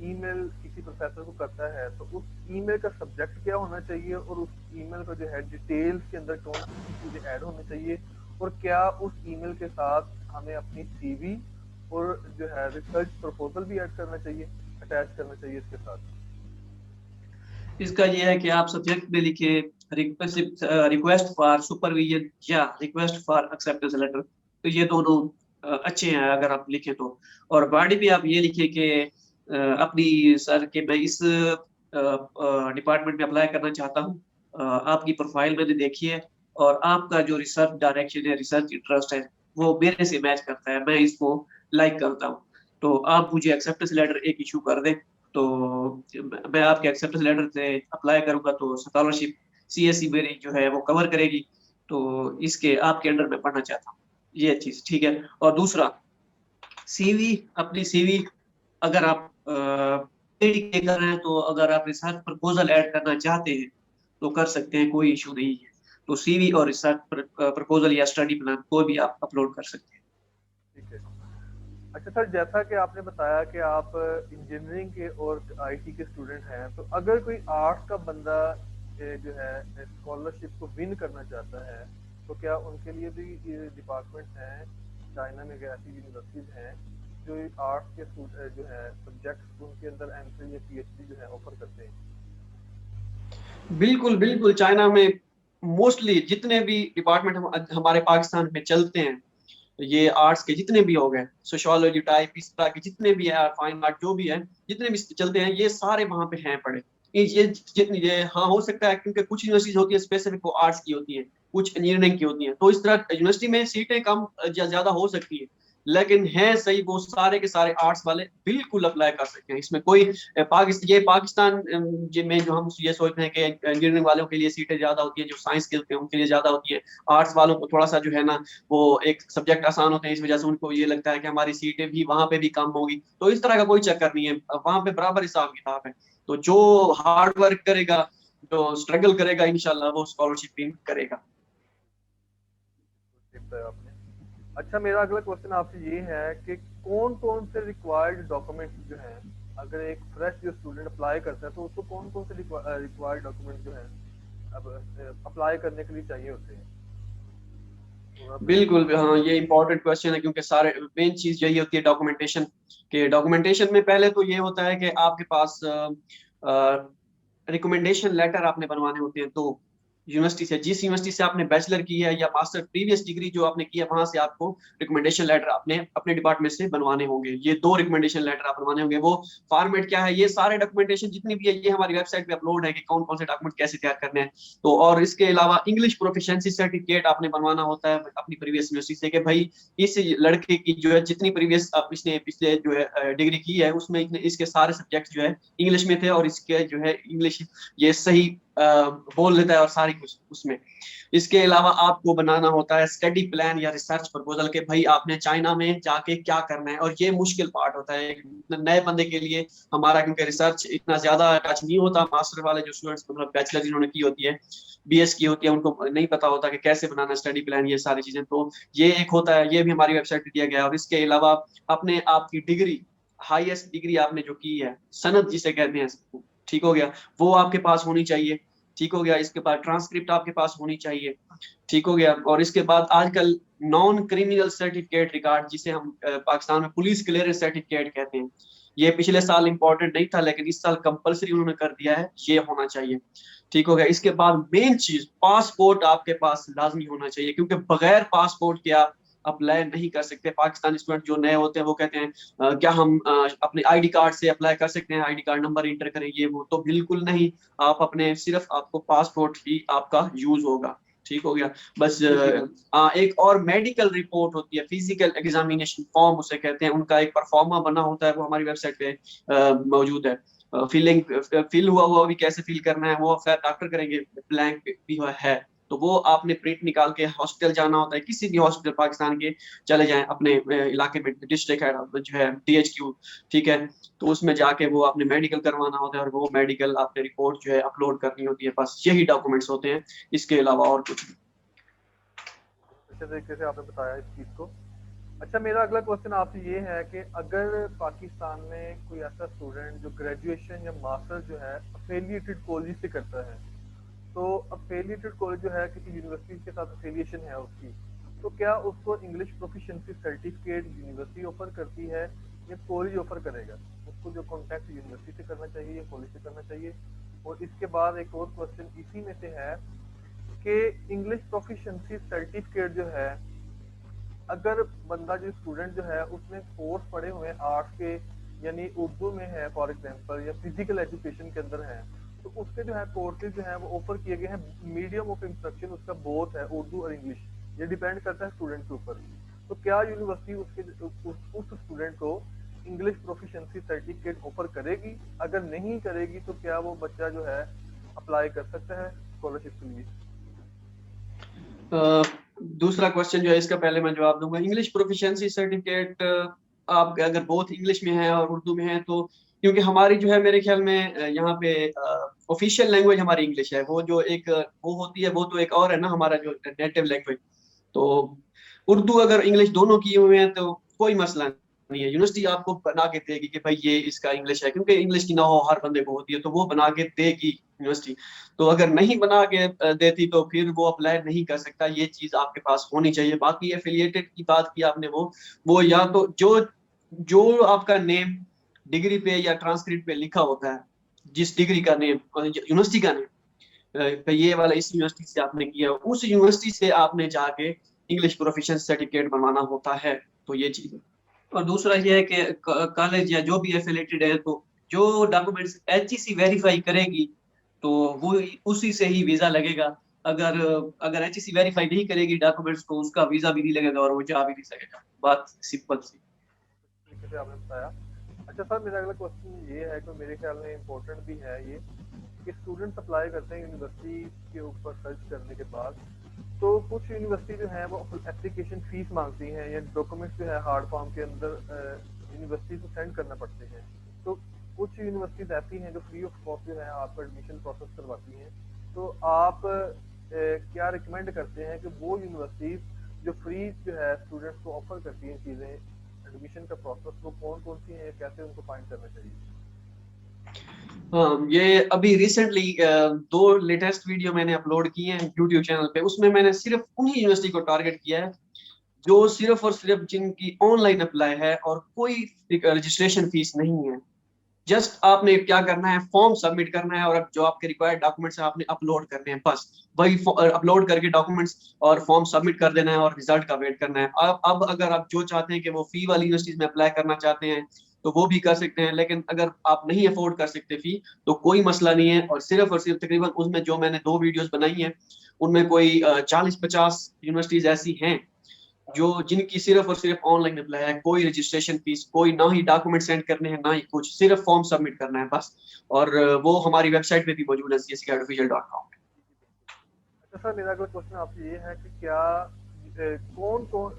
ईमेल किसी प्रोफेसर को करता है, तो उस ईमेल का सब्जेक्ट क्या होना चाहिए और उस ईमेल का जो है डिटेल्स के अंदर कौन सी चीज़ें ऐड होनी चाहिए, और क्या उस ईमेल के साथ हमें अपनी सीवी और जो है रिसर्च प्रपोजल भी ऐड करना चाहिए, अटैच करना चाहिए इसके साथ? इसका ये है कि आप सब्जेक्ट में लिखे रिक्वेस्ट फॉर सुपरविजन या रिक्वेस्ट फॉर एक्सेप्टेंस लेटर, तो ये दोनों अच्छे हैं अगर आप लिखें तो। और बॉडी भी आप ये लिखे कि अपनी सर के मैं इस डिपार्टमेंट में अप्लाई करना चाहता हूँ, आपकी प्रोफाइल मैंने देखी है और आपका जो रिसर्च डायरेक्शन है, रिसर्च इंटरेस्ट है, वो मेरे से मैच करता है, मैं इसको लाइक करता हूँ, तो आप मुझे एक्सेप्टेंस लेटर एक इशू कर दें। तो मैं आपके एक्सेप्टेंस लेटर से अप्लाई करूंगा तो स्कॉलरशिप सीएससी मेरी जो है वो कवर करेगी। तो इसके आपके अंडर में पढ़ना चाहता हूँ, ये चीज ठीक है। और दूसरा, सीवी, अपनी सीवी अगर आप PhD कर रहे हैं तो अगर आप रिसर्च प्रपोजल ऐड करना चाहते हैं तो कर सकते हैं, कोई इशू नहीं है। तो सीवी और रिसर्च प्रपोजल या स्टडी प्लान कोई भी आप अपलोड कर सकते हैं। ठीक है। अच्छा सर, जैसा कि आपने बताया कि आप इंजीनियरिंग के और आईटी के स्टूडेंट हैं, तो अगर कोई आर्ट्स का बंदा जो है स्कॉलरशिप को विन करना चाहता है, तो क्या उनके लिए भी ये डिपार्टमेंट हैं चाइना में, ऐसी यूनिवर्सिटीज हैं जो आर्ट्स के जो है सब्जेक्ट्स उनके अंदर एमफिल या पीएचडी जो है ऑफर करते हैं? बिल्कुल बिल्कुल, चाइना में मोस्टली जितने भी डिपार्टमेंट हमारे पाकिस्तान में चलते हैं, ये आर्ट्स के जितने भी हो गए, सोशियोलॉजी टाइप इस तरह के जितने भी है, फाइन आर्ट जो भी है, जितने भी चलते हैं, ये सारे वहां पे हैं पड़े। ये जितनी ये हाँ हो सकता है क्योंकि कुछ यूनिवर्सिटीज होती है स्पेसिफिक वो आर्ट्स की होती है, कुछ इंजीनियरिंग की होती है, तो इस तरह यूनिवर्सिटी में सीटें कम ज्यादा हो सकती है, लेकिन है सही वो सारे के सारे आर्ट्स वाले बिल्कुल अप्लाई कर सकते हैं। इसमें कोई पाकिस्तान में जो हम ये सोचते हैं कि इंजीनियरिंग वालों के लिए सीटें ज्यादा होती है, जो साइंस के होते हैं उनके लिए ज्यादा होती है, आर्ट्स वालों को थोड़ा सा जो है ना वो एक सब्जेक्ट आसान होते हैं, इस वजह से उनको ये लगता है कि हमारी सीटें भी वहां पे भी कम होगी। तो इस तरह का कोई चक्कर नहीं है, वहां पे बराबर हिसाब किताब है। तो जो हार्ड वर्क करेगा, जो स्ट्रगल करेगा, इंशाल्लाह वो स्कॉलरशिप भी करेगा। ठीक है आपने। अच्छा, मेरा अगला क्वेश्चन आपसे ये है कि कौन कौन से रिक्वायर्ड डॉक्यूमेंट्स जो हैं, अगर एक फ्रेश जो स्टूडेंट अप्लाई करता है तो उसको कौन कौन से रिक्वायर्ड डॉक्यूमेंट जो हैं अब अप्लाई करने के लिए चाहिए होते हैं, थोड़ा सा ये बिल्कुल, बताएं। हाँ ये इंपॉर्टेंट क्वेश्चन है क्योंकि सारे मेन चीज यही होती है डॉक्यूमेंटेशन के। डॉक्यूमेंटेशन में पहले तो ये होता है कि आपके पास रिकमेंडेशन लेटर आपने बनवाने होते हैं, तो यूनिवर्सिटी से, जिस यूनिवर्सिटी से आपने बैचलर की है या मास्टर प्रीवियस डिग्री जो आपने की है वहां से आपको रिकमेंडेशन लेटर अपने अपने डिपार्टमेंट से बनवाने होंगे। ये दो रिकमेंडेशन लेटर आप बनवाने होंगे। वो फॉर्मेट क्या है, ये सारे डॉक्यूमेंटेशन जितनी भी है ये हमारी वेबसाइट पे अपलोड है कि कौन कौन से डॉक्यूमेंट कैसे तैयार करने हैं। तो और इसके अलावा इंग्लिश प्रोफिशिएंसी सर्टिफिकेट आपने बनवाना होता है अपनी प्रीवियस यूनिवर्सिटी से कि भाई इस लड़के की जो है जितनी प्रीवियस इसने पिछले जो है डिग्री की है उसमें इसके सारे सब्जेक्ट जो है इंग्लिश में थे और इसके जो है इंग्लिश ये सही बोल लेता है और सारी कुछ उसमें। इसके अलावा आपको बनाना होता है स्टडी प्लान या रिसर्च प्रपोजल के भाई आपने चाइना में जाके क्या करना है, और ये मुश्किल पार्ट होता है एक नए बंदे के लिए हमारा, क्योंकि रिसर्च इतना ज्यादा टच नहीं होता। मास्टर वाले जो स्टूडेंट्स मतलब बैचलर जिन्होंने की होती है, बीएस की होती है, उनको नहीं पता होता कि कैसे बनाना स्टडी प्लान, ये सारी चीजें। तो ये एक होता है, ये भी हमारी वेबसाइट पे दिया गया है। और इसके अलावा अपने आपकी डिग्री, हाईएस्ट डिग्री आपने जो की है, सनद जिसे कहते हैं, ठीक हो गया, वो आपके पास होनी चाहिए। ठीक हो गया, इसके बाद ट्रांसक्रिप्ट आपके पास होनी चाहिए। ठीक हो गया, और इसके बाद आजकल नॉन क्रिमिनल सर्टिफिकेट रिकॉर्ड जिसे हम पाकिस्तान में पुलिस क्लियरेंस सर्टिफिकेट कहते हैं, ये पिछले साल इंपॉर्टेंट नहीं था लेकिन इस साल कंपलसरी उन्होंने कर दिया है, ये होना चाहिए। ठीक हो गया, इसके बाद मेन चीज पासपोर्ट आपके पास लाजमी होना चाहिए, क्योंकि बगैर पासपोर्ट के आप अप्लाई नहीं कर सकते। पाकिस्तानी स्टूडेंट जो नए होते हैं वो कहते हैं क्या हम अपने आईडी कार्ड से अप्लाई कर सकते हैं, आईडी कार्ड नंबर इंटर करें, ये वो, तो बिल्कुल नहीं। आप अपने सिर्फ आपको पासपोर्ट ही आपका यूज होगा। ठीक हो गया, बस एक और मेडिकल रिपोर्ट होती है, फिजिकल एग्जामिनेशन फॉर्म उसे कहते हैं, उनका एक परफॉर्मा बना होता है, वो हमारी वेबसाइट पे मौजूद है। फिल हुआ हुआ भी कैसे फिल करना है वो खैर डॉक्टर करेंगे, ब्लैंक भी है, तो वो आपने प्रिंट निकाल के हॉस्पिटल जाना होता है, किसी भी हॉस्पिटल पाकिस्तान के चले जाएं अपने इलाके में, डिस्ट्रिक्ट है जो है DHQ, ठीक है, तो उसमें जाके वो आपने मेडिकल करवाना होता है और वो मेडिकल आपने रिपोर्ट जो है अपलोड करनी होती है। बस यही डॉक्यूमेंट्स होते हैं, इसके अलावा और कुछ नहीं। अच्छे तरीके से आपने बताया इस चीज़ को। अच्छा, मेरा अगला क्वेश्चन आपसे ये है कि अगर पाकिस्तान में कोई ऐसा स्टूडेंट जो ग्रेजुएशन या मास्टर जो है अफिलिएटेड कॉलेज से करता है, तो अफिलिएटेड कॉलेज जो है किसी यूनिवर्सिटी के साथ अफिलिएशन है उसकी, तो क्या उसको English proficiency certificate university offer करती है या कॉलेज ऑफर करेगा? उसको जो कॉन्टैक्ट यूनिवर्सिटी से करना चाहिए या कॉलेज से करना चाहिए? और इसके बाद एक और क्वेश्चन इसी में से है कि इंग्लिश प्रोफिशिएंसी सर्टिफिकेट जो है, अगर बंदा जो स्टूडेंट जो है उसने कोर्स पढ़े हुए हैं आर्ट्स के, यानी उर्दू में है फॉर एग्जांपल, या फिजिकल एजुकेशन के अंदर है, तो उसके जो है कोर्सेज जो है वो ऑफर किए गए हैं, मीडियम ऑफ इंस्ट्रक्शन उसका बोथ है, उर्दू और इंग्लिश, ये डिपेंड करता है स्टूडेंट के ऊपर। तो क्या यूनिवर्सिटी उस स्टूडेंट को इंग्लिश प्रोफिशिएंसी सर्टिफिकेट ऑफर करेगी? अगर नहीं करेगी तो क्या वो बच्चा जो है अप्लाई कर सकता है स्कॉलरशिप के लिए? दूसरा क्वेश्चन जो है इसका पहले मैं जवाब दूंगा। इंग्लिश प्रोफिशिएंसी सर्टिफिकेट आप अगर बोथ इंग्लिश में है और उर्दू में है, तो क्योंकि हमारी जो है मेरे ख्याल में यहाँ पे ऑफिशियल लैंग्वेज हमारी इंग्लिश है, वो जो एक वो होती है वो तो एक और है ना हमारा जो नेटिव लैंग्वेज। तो उर्दू अगर इंग्लिश दोनों किए हुए हैं तो कोई मसला नहीं है, यूनिवर्सिटी आपको बना के देगी कि भाई ये इसका इंग्लिश है, क्योंकि इंग्लिश की ना हो हर बंदे को होती है, तो वो बना के देगी यूनिवर्सिटी। तो अगर नहीं बना के देती तो फिर वो अप्लाई नहीं कर सकता, ये चीज आपके पास होनी चाहिए। बाकी एफिलिएटेड की बात की आपने, वो या तो जो जो आपका नेम डिग्री पे या ट्रांसक्रिप्ट पे लिखा होता है, जिस डिग्री का नेम यूनिवर्सिटी का नेम, ये वाला इस यूनिवर्सिटी से आपने किया, उस यूनिवर्सिटी से आपने जाके इंग्लिश प्रोफिशिएंसी सर्टिफिकेट बनवाना होता है। तो ये चीज है। और दूसरा ये है कि कॉलेज या जो भी एफिलेटेड है, तो जो डॉक्यूमेंट्स एचईसी वेरीफाई करेगी तो वो उसी से ही वीजा लगेगा। अगर अगर एचईसी वेरीफाई नहीं करेगी डॉक्यूमेंट्स, तो उसका वीजा भी नहीं लगेगा और वो जा भी नहीं सकेगा। बात सिंपल सी। तरीके से आपने बताया। अच्छा सर, मेरा अगला क्वेश्चन ये है कि मेरे ख्याल में इम्पोर्टेंट भी है ये, कि स्टूडेंट्स अप्लाई करते हैं यूनिवर्सिटी के ऊपर सर्च करने के बाद, तो कुछ यूनिवर्सिटी जो है वो एप्लीकेशन फीस मांगती हैं, या डॉक्यूमेंट्स जो है हार्ड फॉर्म के अंदर यूनिवर्सिटी को सेंड करना पड़ते हैं। तो कुछ यूनिवर्सिटीज ऐसी हैं जो फ्री ऑफ कॉस्ट जो है आपको एडमिशन प्रोसेस करवाती हैं। तो आप क्या रिकमेंड करते हैं कि वो यूनिवर्सिटीज जो फ्री जो है स्टूडेंट्स को ऑफर करती हैं चीज़ें, एडमिशन का प्रोसेस, वो कौन कौन सी है, कैसे उनको फाइंड करना चाहिए? हाँ, ये अभी रिसेंटली दो लेटेस्ट वीडियो मैंने अपलोड किए हैं यूट्यूब चैनल पे। उसमें मैंने सिर्फ उन्हीं यूनिवर्सिटी को टारगेट किया है जो सिर्फ और सिर्फ जिनकी ऑनलाइन अप्लाई है और कोई रजिस्ट्रेशन फीस नहीं है। जस्ट आपने क्या करना है, फॉर्म सबमिट करना है और जो आपके रिक्वायर्ड डॉक्यूमेंट्स है आपने अपलोड करने हैं, बस वही अपलोड करके डॉक्यूमेंट्स और फॉर्म सबमिट कर देना है और रिजल्ट का वेट करना है। अब अगर आप जो चाहते हैं कि वो फी वाली यूनिवर्सिटीज में अप्लाई करना चाहते हैं तो वो भी कर सकते हैं, लेकिन अगर आप नहीं अफोर्ड कर सकते फी तो कोई मसला नहीं है। और सिर्फ तकरीबन उसमें जो मैंने 2 वीडियोस बनाई हैं उनमें कोई 40-50 यूनिवर्सिटीज ऐसी हैं जो जिनकी सिर्फ और सिर्फ ऑनलाइन अप्लाई है, कोई रजिस्ट्रेशन फीस, कोई ना ही डॉक्यूमेंट सेंड करने हैं ना ही कुछ, सिर्फ फॉर्म सबमिट करना है बस। और वो हमारी वेबसाइट पे भी मौजूद है cscadofficial.com। अच्छा सर, मेरा अगला क्वेश्चन आपसे ये है कि क्या कौन कौन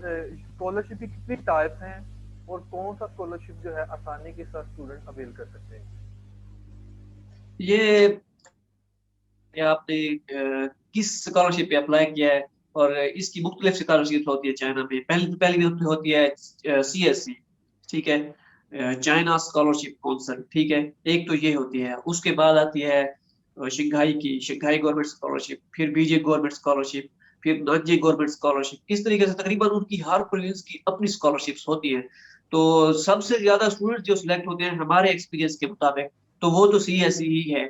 स्कॉलरशिप की कितनी टाइप्स हैं, और कौन सा स्कॉलरशिप जो है आसानी के साथ स्टूडेंट अवेल कर सकते हैं? ये आपने किस स्कॉलरशिप पे अप्लाई किया है, और इसकी मुख्तलिफ स्कॉलरशिप होती है चाइना में। पहली होती है CSC, ठीक है, चाइना स्कॉलरशिप काउंसिल, ठीक है, एक तो ये होती है। उसके बाद आती है शंघाई गवर्नमेंट स्कॉलरशिप, फिर बीजे गवर्नमेंट स्कॉलरशिप, फिर नानजे गवर्नमेंट स्कॉलरशिप। इस तरीके से तकरीबन उनकी हर प्रोविंस की अपनी स्कॉलरशिप्स होती हैं। तो सबसे ज्यादा स्टूडेंट जो सिलेक्ट होते हैं हमारे एक्सपीरियंस के मुताबिक, तो वो तो CSE ही है।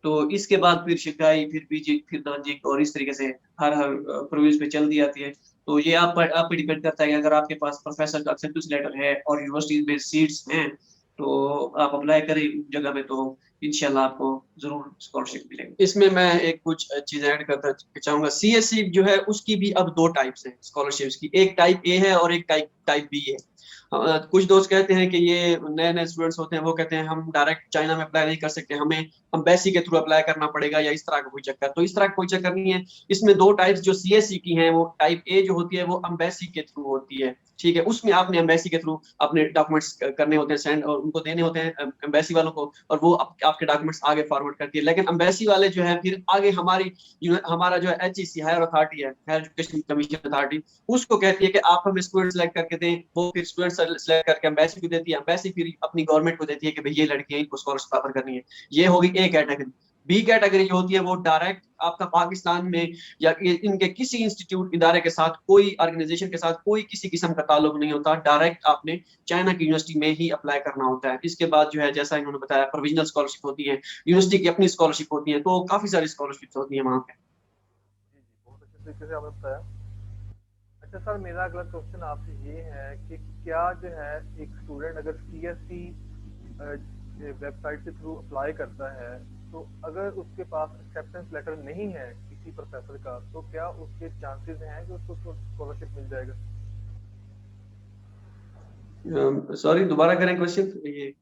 तो इसके बाद फिर शिकाई, फिर बीजिंग, फिर नानजिंग, और इस तरीके से हर हर प्रोविंस में चल दी जाती है। तो ये आप पे डिपेंड करता है कि अगर आपके पास प्रोफेसर का एक्सेप्टेंस लेटर है और यूनिवर्सिटीज में सीट्स हैं तो आप अप्लाई करें उन जगह में, तो इंशाल्लाह आपको जरूर स्कॉलरशिप मिलेगी। इसमें मैं एक कुछ चीज ऐड करना चाहूंगा। CSC जो है उसकी भी अब 2 टाइप्स हैं स्कॉलरशिप्स की, एक टाइप A है और एक टाइप B है। कुछ दोस्त कहते हैं कि ये नए नए स्टूडेंट्स होते हैं, वो कहते हैं हम डायरेक्ट चाइना में अप्लाई नहीं कर सकते, हमें एम्बेसी के थ्रू अप्लाई करना पड़ेगा, या इस तरह का कोई चक्कर। तो इस तरह का कोई चक्कर नहीं है। इसमें 2 टाइप्स जो CSC की हैं, वो टाइप A जो होती है वो एम्बेसी के थ्रू होती है, ठीक है। उसमें आपने एम्बेसी के थ्रू अपने डॉक्यूमेंट्स करने होते हैं सेंड, और उनको देने होते हैं एम्बेसी वालों को, और वो आपके डॉक्यूमेंट्स आगे फॉरवर्ड करती है। लेकिन एम्बेसी वाले जो है फिर आगे हमारा जो है HEC हायर अथॉरिटी है, हायर एजुकेशन कमीशन अथॉरिटी, उसको कहती है कि आप हमें स्टूडेंट सेलेक्ट करके दें। वो फिर स्टूडेंट सेलेक्ट करके एम्बेसी को देती है, एम्बेसी फिर अपनी गवर्नमेंट को देती है कि भाई ये लड़की है, इनको स्कॉलरशिप ऑफर करनी है। ये होगी एक कैटेगरी। बी कैटेगरी जो होती है वो डायरेक्ट आपका पाकिस्तान में या इनके किसी इंस्टीट्यूट इदारे के साथ, कोई ऑर्गेनाइजेशन के साथ कोई किसी किस्म का ताल्लुक नहीं होता, डायरेक्ट आपने चाइना की यूनिवर्सिटी में ही अप्लाई करना होता है। इसके बाद जो है जैसा इन्होंने बताया प्रोविजनल स्कॉलरशिप होती है, यूनिवर्सिटी की अपनी स्कॉलरशिप होती है, तो काफी सारी स्कॉलरशिप होती है वहाँ पे। जी जी, बहुत अच्छे तरीके से आपने बताया। अच्छा सर, मेरा अगला क्वेश्चन आपसे ये है कि क्या जो है एक स्टूडेंट अगर सीएससी वेबसाइट के थ्रू अप्लाई करता है, तो अगर उसके पास एक्सेप्टेंस लेटर नहीं है किसी प्रोफेसर का, तो क्या उसके चांसेस हैं कि उसको स्कॉलरशिप मिल जाएगा? सॉरी दोबारा करें क्वेश्चन ये।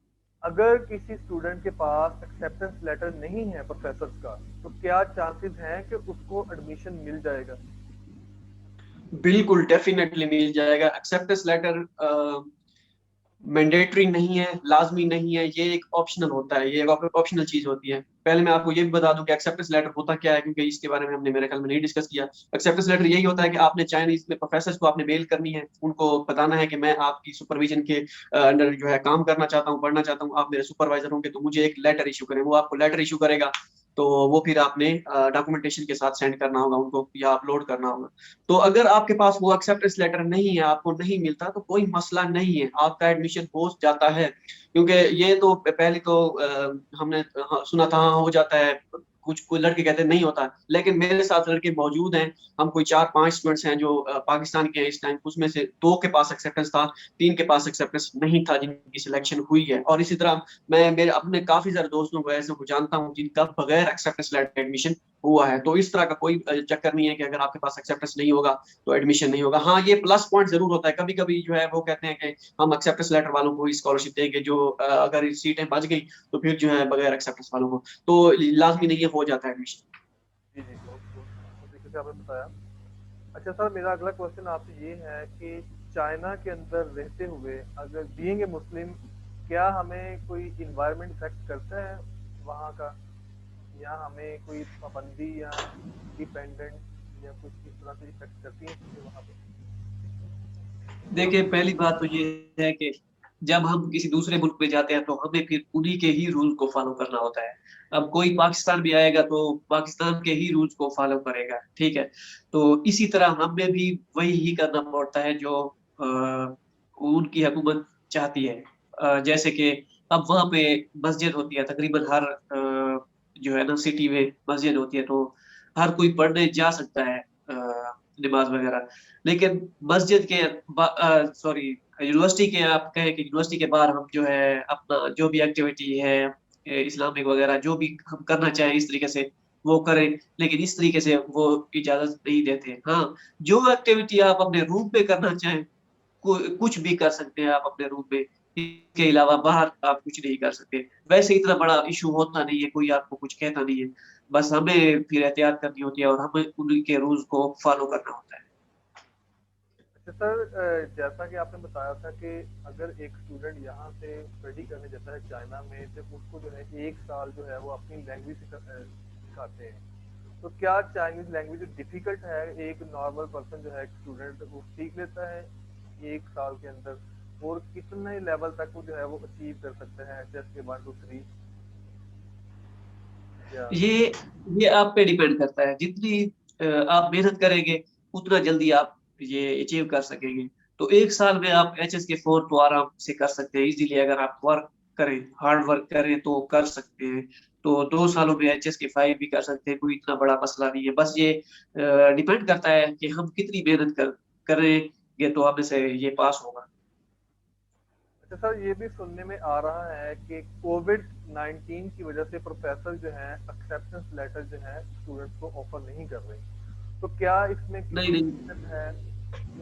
अगर किसी स्टूडेंट के पास एक्सेप्टेंस लेटर नहीं है प्रोफेसर का, तो क्या चांसेस हैं कि उसको एडमिशन मिल जाएगा? बिल्कुल डेफिनेटली मिल जाएगा। एक्सेप्टेंस लेटर मैंडेटरी नहीं है, लाजमी नहीं है, ये एक ऑप्शनल होता है, ये एक ऑप्शनल चीज होती है। पहले मैं आपको ये भी बता दूं कि एक्सेप्टेंस लेटर होता क्या है, क्योंकि इसके बारे में हमने मेरे ख्याल में नहीं डिस्कस किया। एक्सेप्टेंस लेटर यही होता है कि आपने चाइनीज में प्रोफेसर को आपने मेल करनी है, उनको बताना है कि मैं आपकी सुपरविजन के अंडर जो है काम करना चाहता हूँ, पढ़ना चाहता हूँ, आप मेरे सुपरवाइजर होंगे, तो मुझे एक लेटर इशू करें। वो आपको लेटर इशू करेगा, तो वो फिर आपने डॉक्यूमेंटेशन के साथ सेंड करना होगा उनको या अपलोड करना होगा। तो अगर आपके पास वो एक्सेप्टेंस लेटर नहीं है, आपको नहीं मिलता, तो कोई मसला नहीं है, आपका एडमिशन हो जाता है। क्योंकि ये तो पहले तो हमने सुना था हाँ, हो जाता है, कुछ कोई लड़के कहते हैं नहीं होता, लेकिन मेरे साथ लड़के मौजूद हैं। हम कोई 4-5 स्टूडेंट्स हैं जो पाकिस्तान के हैं इस टाइम, उसमें से 2 के पास एक्सेप्टेंस था, 3 के पास एक्सेप्टेंस नहीं था, जिनकी सिलेक्शन हुई है। और इसी तरह मैं मेरे अपने काफी सारे दोस्तों को ऐसे को जानता हूँ जिनका बगैर एक्सेप्टेंस लेटर एडमिशन हुआ है। तो इस तरह का कोई चक्कर नहीं है कि अगर आपके पास एक्सेप्टेंस नहीं होगा तो एडमिशन नहीं होगा। हाँ, ये प्लस पॉइंट जरूर होता है, कभी कभी जो है वो कहते हैं कि हम एक्सेप्टेंस लेटर वालों को ही स्कॉलरशिप देंगे, जो अगर सीटें बच गई तो फिर जो है बगैर एक्सेप्टेंस वालों को तो लाजमी नहीं है, हो जाता है एडमिशन। जी जी, बहुत बहुत अच्छे तरीके से आपने बताया। अच्छा सर, मेरा अगला क्वेश्चन आपसे ये है कि चाइना के अंदर रहते हुए अगर बीइंग ए मुस्लिम, क्या हमें कोई इन्वायरमेंट इफेक्ट करता है वहाँ का, या हमें कोई पाबंदी या डिपेंडेंट या कुछ इस तरह से इफेक्ट करती है चीज़ें वहाँ पे? देखिए पहली बात तो ये है कि जब हम किसी दूसरे मुल्क में जाते हैं तो हमें फिर उन्हीं के ही रूल को फॉलो करना होता है। अब कोई पाकिस्तान भी आएगा तो पाकिस्तान के ही रूल्स को फॉलो करेगा, ठीक है। तो इसी तरह हमें भी वही ही करना पड़ता है जो उनकी हुकूमत चाहती है। जैसे कि अब वहाँ पे मस्जिद होती है तकरीबन हर जो है ना सिटी में मस्जिद होती है, तो हर कोई पढ़ने जा सकता है नमाज वगैरह। लेकिन मस्जिद के सॉरी यूनिवर्सिटी के आप कहें कि यूनिवर्सिटी के बाहर हम जो है अपना जो भी एक्टिविटी है इस्लामिक वगैरह जो भी हम करना चाहें इस तरीके से वो करें, लेकिन इस तरीके से वो इजाजत नहीं देते। हाँ, जो एक्टिविटी आप अपने रूम पे करना चाहें कुछ भी कर सकते हैं आप अपने रूम में, इसके अलावा बाहर आप कुछ नहीं कर सकते। वैसे इतना बड़ा इशू होता नहीं है, कोई आपको कुछ कहता नहीं है, बस हमें फिर एहतियात करनी होती है और हमें उनके रूल्स को फॉलो करना होता है। अच्छा सर, जैसा कि आपने बताया था कि अगर एक स्टूडेंट यहाँ से स्टडी करने जाता है चाइना में, तो उसको जो है 1 साल जो है वो अपनी लैंग्वेज सिखाते हैं, तो क्या चाइनीज लैंग्वेज डिफिकल्ट है? एक नॉर्मल पर्सन जो है, एक स्टूडेंट, वो सीख लेता है 1 साल के अंदर? और कितने लेवल तक वो जो है वो अचीव कर सकते हैं एचएस के 1 2 3 या? ये ये आप पे डिपेंड करता है, जितनी आप मेहनत करेंगे उतना जल्दी आप ये अचीव कर सकेंगे। तो 1 साल में आप HSK 4 तो आराम से कर सकते हैं इजीली, अगर आप वर्क करें, हार्ड वर्क करें तो कर सकते हैं। तो 2 सालों में HSK 5 भी कर सकते हैं, कोई इतना बड़ा मसला नहीं है। बस ये डिपेंड करता है कि हम कितनी मेहनत करेंगे तो हमें से ये पास होगा। अच्छा सर, ये भी सुनने में आ रहा है कि कोविड-19 की वजह से प्रोफेसर जो हैं एक्सेप्टेंस लेटर जो है स्टूडेंट्स को ऑफर नहीं कर रहे, तो क्या इसमें नहीं किसी नहीं, दिक्कत है?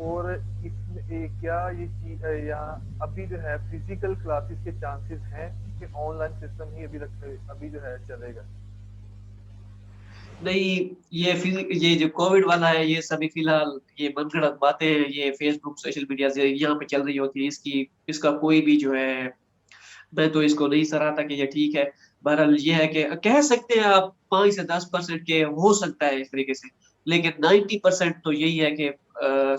और इसमें क्या ये चीज यहाँ अभी जो है फिजिकल क्लासेस के चांसेस हैं कि ऑनलाइन सिस्टम ही अभी जो है चलेगा? नहीं, ये जो कोविड वाला है ये सभी फिलहाल ये मनगढ़ंत बातें हैं, ये फेसबुक सोशल मीडिया से यहाँ पे चल रही होती है, इसकी इसका कोई भी जो है मैं तो इसको नहीं सराहता कि ये ठीक है। बहरहाल ये है कि कह सकते हैं आप 5 से 10% के हो सकता है इस तरीके से, लेकिन 90% तो यही है कि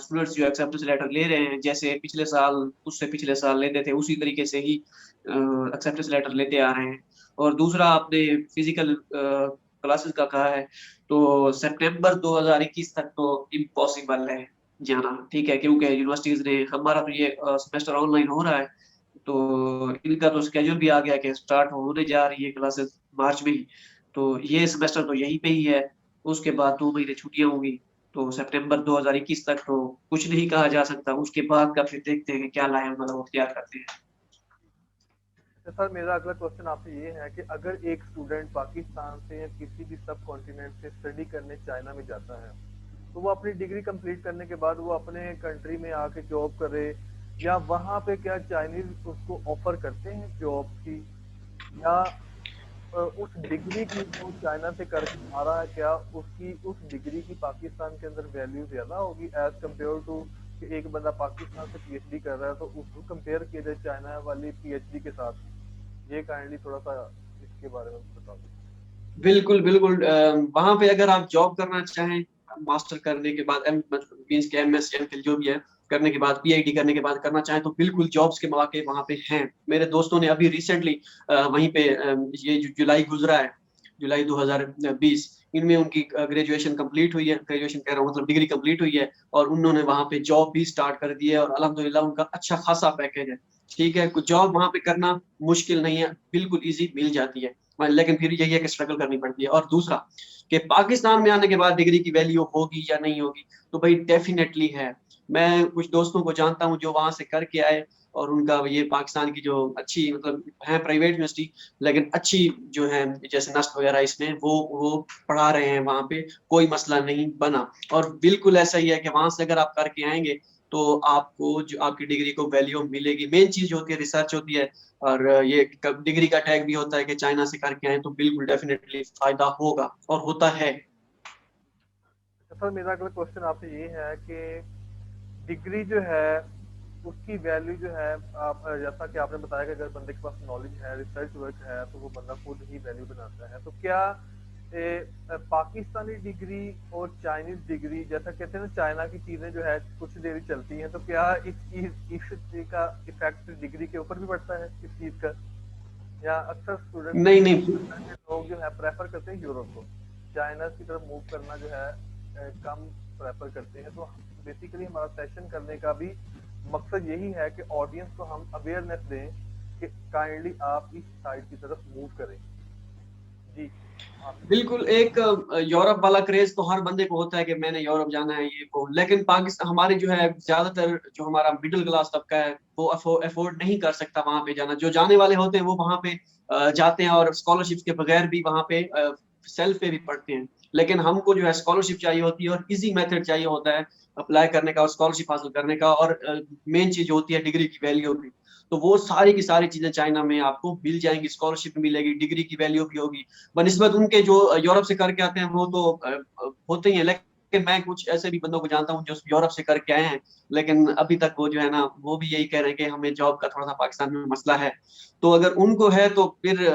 स्टूडेंट्स जो एक्सेप्टेंस लेटर ले रहे हैं जैसे पिछले साल उससे पिछले साल लेते थे उसी तरीके से ही एक्सेप्टेंस लेटर लेते आ रहे हैं। और दूसरा आपने फिजिकल क्लासेस का कहा है, तो सितंबर 2021 तक तो इम्पॉसिबल है जाना, ठीक है, क्योंकि यूनिवर्सिटीज ने, हमारा तो ये सेमेस्टर ऑनलाइन हो रहा है, तो इनका तो स्केड्यूल भी आ गया कि स्टार्ट होने जा रही है क्लासेस मार्च में ही, तो ये सेमेस्टर तो यहीं पे ही है, उसके बाद 2 महीने छुट्टियां होंगी, तो सितंबर 2021 तक तो कुछ नहीं कहा जा सकता, उसके बाद का फिर देखते हैं कि क्या लाए, मतलब वो क्या करते हैं। तो सर मेरा अगला क्वेश्चन आपसे ये है कि अगर एक स्टूडेंट पाकिस्तान से या किसी भी सब कॉन्टिनेंट से स्टडी करने चाइना में जाता है, तो वो अपनी डिग्री कंप्लीट करने के बाद वो अपने कंट्री में आके जॉब करे, या वहाँ पे क्या चाइनीज उसको ऑफर करते हैं जॉब की, या उस डिग्री की जो चाइना से करके आ रहा है, क्या उसकी उस डिग्री की पाकिस्तान के अंदर वैल्यू ज्यादा होगी एज कम्पेयर टू कि एक बंदा पाकिस्तान से पीएचडी कर रहा है, तो उसको कंपेयर किया जाए चाइना वाली पीएचडी के साथ। ये काइंडली थोड़ा सा इसके बारे में बता दो। बिल्कुल बिल्कुल, वहां पे अगर आप जॉब करना चाहें, मास्टर करने के बाद, एम मतलब मींस के एमएस एमफिल जो भी है करने के बाद, पीआईडी करने के बाद करना चाहें, तो बिल्कुल जॉब्स के मौके वहां पे हैं। मेरे दोस्तों ने अभी रिसेंटली वहीं पे ये जो जुलाई गुजरा है, जुलाई 2020, इनमें उनकी ग्रेजुएशन कंप्लीट हुई है, ग्रेजुएशन कह रहा हूँ मतलब डिग्री कंप्लीट हुई है, और उन्होंने वहां पे जॉब भी स्टार्ट कर दी है, और अल्हम्दुलिल्लाह उनका अच्छा खासा पैकेज है। ठीक है, कुछ जॉब वहां पे करना मुश्किल नहीं है, बिल्कुल इजी मिल जाती है, लेकिन फिर यही है कि स्ट्रगल करनी पड़ती है। और दूसरा कि पाकिस्तान में आने के बाद डिग्री की वैल्यू होगी या नहीं होगी, तो भाई डेफिनेटली है। मैं कुछ दोस्तों को जानता हूँ जो वहां से करके आए, और उनका ये पाकिस्तान की जो अच्छी मतलब है प्राइवेट यूनिवर्सिटी, लेकिन अच्छी जो है जैसे नस्ट वगैरह इसमें वो पढ़ा रहे हैं वहां पे, कोई मसला नहीं बना। और बिल्कुल ऐसा ही है कि वहां से अगर आप करके आएंगे तो आपको जो आपकी डिग्री को वैल्यू मिलेगी। मेन चीज जो होती है रिसर्च होती है, और ये डिग्री का टैग भी होता है कि चाइना से करके आए, तो बिल्कुल डेफिनेटली फायदा होगा और होता है। अच्छा सर मेरा अगला क्वेश्चन आपसे ये है कि डिग्री जो है उसकी वैल्यू जो है, आप जैसा कि आपने बताया कि अगर बंदे के पास नॉलेज है, रिसर्च वर्क है, तो वो बंदा खुद ही वैल्यू बनाता है, तो क्या पाकिस्तानी डिग्री और चाइनीज डिग्री, जैसा कहते हैं ना चाइना की चीजें जो है कुछ देर ही चलती हैं, तो क्या इस चीज का इफेक्ट डिग्री के ऊपर भी पड़ता है इस चीज का, या अक्सर स्टूडेंट नहीं नहीं, लोग जो है प्रेफर करते हैं यूरोप को, चाइना की तरफ मूव करना जो है कम प्रेफर करते हैं। तो बेसिकली हमारा सेशन करने का भी मकसद यही है कि ऑडियंस को हम अवेयरनेस दें कि काइंडली आप इस साइड की तरफ मूव करें। जी आप। बिल्कुल। एक यूरोप वाला क्रेज तो हर बंदे को होता है कि मैंने यूरोप जाना है ये वो, लेकिन पाकिस्तान हमारे जो है ज्यादातर जो हमारा मिडिल क्लास तबका है वो अफोर्ड नहीं कर सकता वहां पे जाना। जो जाने वाले होते हैं वो वहां पे जाते हैं, और स्कॉलरशिप के बगैर भी वहां पे सेल्फ पे भी पढ़ते हैं। लेकिन हमको जो है स्कॉलरशिप चाहिए होती है, और इजी मेथड चाहिए होता है अप्लाई करने का और स्कॉलरशिप हासिल करने का, और मेन चीज होती है डिग्री की वैल्यू भी। तो वो सारी की सारी चीजें चाइना में आपको मिल जाएंगी, स्कॉलरशिप मिलेगी, डिग्री की वैल्यू भी होगी, बनिस्बत उनके जो यूरोप से करके आते हैं वो तो होते ही हैं। लेकिन मैं कुछ ऐसे भी बंदों को जानता हूँ जो यूरोप से करके आए हैं, लेकिन अभी तक वो जो है ना वो भी यही कह रहे हैं कि हमें जॉब का थोड़ा सा पाकिस्तान में मसला है। तो अगर उनको है तो फिर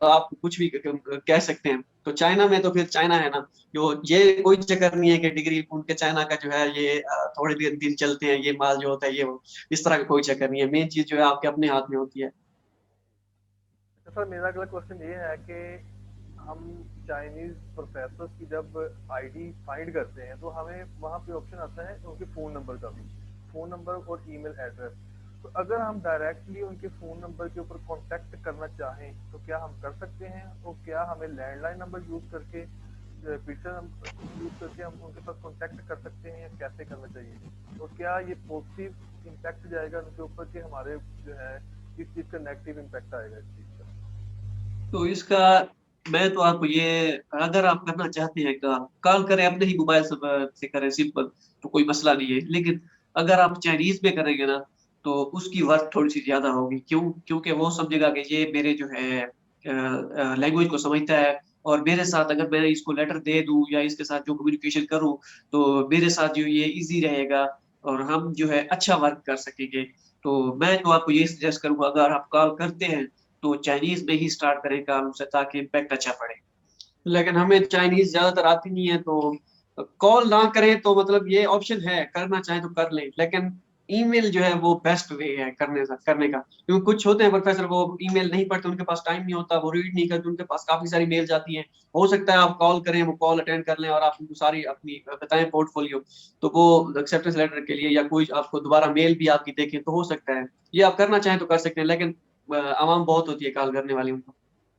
आप कुछ भी कह सकते हैं। तो चाइना में तो फिर चाइना है ना, जो ये कोई चक्कर नहीं है कि डिग्री उनके चाइना का जो है ये थोड़े दिन दिन चलते हैं, ये माल जो होता है ये वो, इस तरह का कोई चक्कर नहीं है। मेन चीज जो है आपके अपने हाथ में होती है। अच्छा सर मेरा अगला क्वेश्चन ये है कि हम चाइनीज प्रोफेसर की जब आईडी फाइंड करते हैं तो हमें वहाँ पे ऑप्शन आता है उनके फ़ोन नंबर का भी, फ़ोन नंबर और ईमेल एड्रेस। तो अगर हम डायरेक्टली उनके फ़ोन नंबर के ऊपर कांटेक्ट करना चाहें तो क्या हम कर सकते हैं, और क्या हमें लैंडलाइन नंबर यूज़ करके पिक्चर नंबर यूज़ करके हम उनके साथ कांटेक्ट कर सकते हैं, या कैसे करना चाहिए, और क्या ये पॉजिटिव इम्पैक्ट जाएगा उनके ऊपर कि हमारे जो है इस चीज़ का नेगेटिव इम्पैक्ट आएगा इस चीज़ का। तो इसका मैं तो आपको ये, अगर आप करना चाहते हैं कॉल कॉल करें अपने ही मोबाइल से करें सिंपल, तो कोई मसला नहीं है। लेकिन अगर आप चाइनीज में करेंगे ना तो उसकी वर्थ थोड़ी सी ज्यादा होगी। क्यों? क्योंकि वो समझेगा कि ये मेरे जो है लैंग्वेज को समझता है, और मेरे साथ अगर मैं इसको लेटर दे दूं या इसके साथ जो कम्युनिकेशन करूं, तो मेरे साथ जो ये इजी रहेगा, और हम जो है अच्छा वर्क कर सकेंगे। तो मैं तो आपको ये सजेस्ट करूंगा, अगर आप कॉल करते हैं तो चाइनीज में ही स्टार्ट करें काम से, ताकि इम्पैक्ट अच्छा पड़े। लेकिन हमें चाइनीज ज्यादातर आती नहीं है, तो कॉल ना करें तो मतलब ये ऑप्शन है, करना चाहे तो कर लें, लेकिन ईमेल जो है वो बेस्ट वे है करने का, क्योंकि कुछ होते हैं प्रोफेसर वो ईमेल नहीं पढ़ते, उनके पास टाइम नहीं होता, वो रीड नहीं करते, उनके पास काफी सारी मेल जाती हैं। हो सकता है आप कॉल करें, वो कॉल अटेंड कर लें और आप उनको सारी अपनी बताएं पोर्टफोलियो, तो वो एक्सेप्टेंस लेटर के लिए या कोई आपको दोबारा मेल भी आपकी देखें तो हो सकता है। ये आप करना चाहें तो कर सकते हैं, लेकिन आवाम बहुत होती है कॉल करने वाली उनको।